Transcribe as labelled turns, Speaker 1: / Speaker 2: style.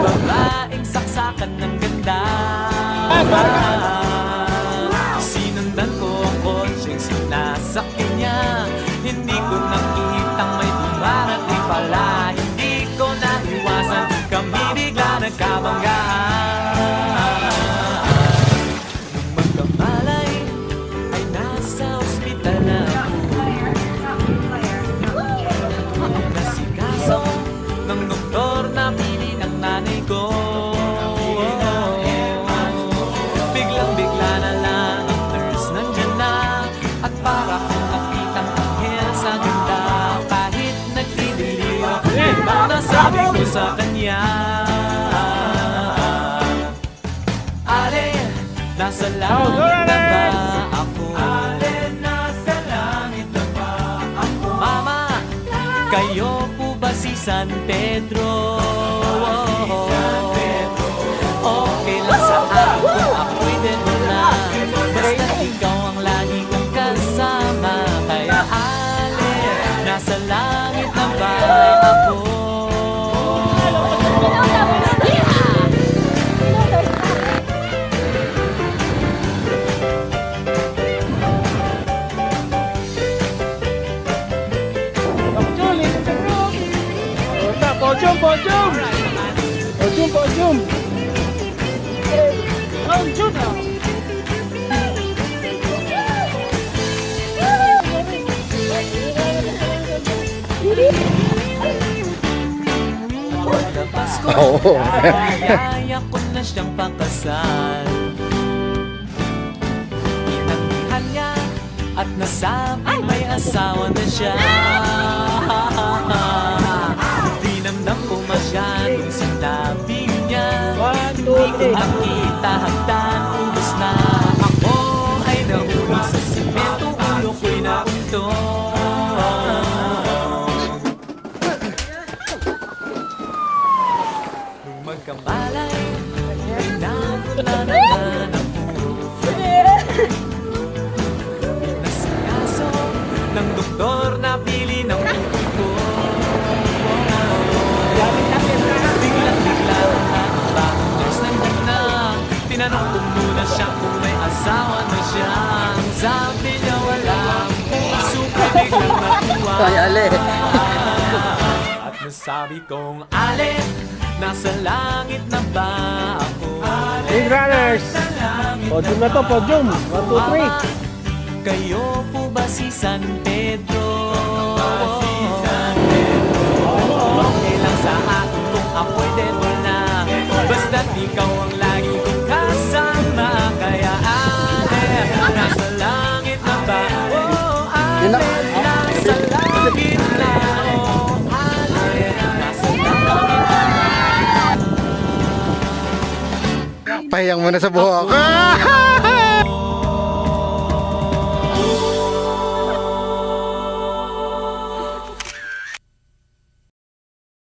Speaker 1: Babaeng saksakan ng ganda. Sinundan ko ang kotseng sinasakyan niya. Hindi ko nakitang may dumarating pala. Hindi ko naiwasan, kami bigla nagkabanggaan. Nung magkamalay ay nasa ospital na ako. Nasikaso ng doktor na pili ng nanay ko. Biglang-bigla na lang ang nurse nandyan na. At para kong nakitang anghel sa ganda. Kahit nagdidiliyo, ibang nasabi ko sa kanya. Ale, nasa langit na ba ako? Ale, nasa langit na ba ako? Mama, kayo po ba si San Pedro? Okay lang sa akin kung ako'y dedo na. Basta ikaw ang lagi kong kasama. Kaya ale, nasa langit na ba ako?
Speaker 2: Podium, podium! Podium, podium!
Speaker 1: Oo. Kaya ko na siyang pakasal. Inangihan niya at nasabi may asawa na siya. Dinamdam ko masyadong sinabi niya. Hindi ko nakita hagdan, ubos na. Ako ay nahulog sa simento, ulo ko'y nauntog. Nung magkamalay, ay nagunta naman ako. Pinasikaso ng doktor na pili ng buhay ko. Biglang-bigla ang bagong nurse nandun na. Tinanong ko muna siya kung may asawa na siya. Sabi niya walang puso, biglang natuwa.
Speaker 2: Ay, Ale.
Speaker 1: At nasabi kong ale, nasa langit na ba ako?
Speaker 2: Big runners! Podium na to, podium! 1, 2, 3!
Speaker 1: Kayo po ba si San Pedro? Okay lang sa akin kung ako'y devil na. Basta't ikaw ang lagi kong kasama. Kaya ale, nasa langit na ba? Oh, ale, nasa langit na. Oh, ale, nasa langit na.
Speaker 3: Pahiyang mo na sa buhok.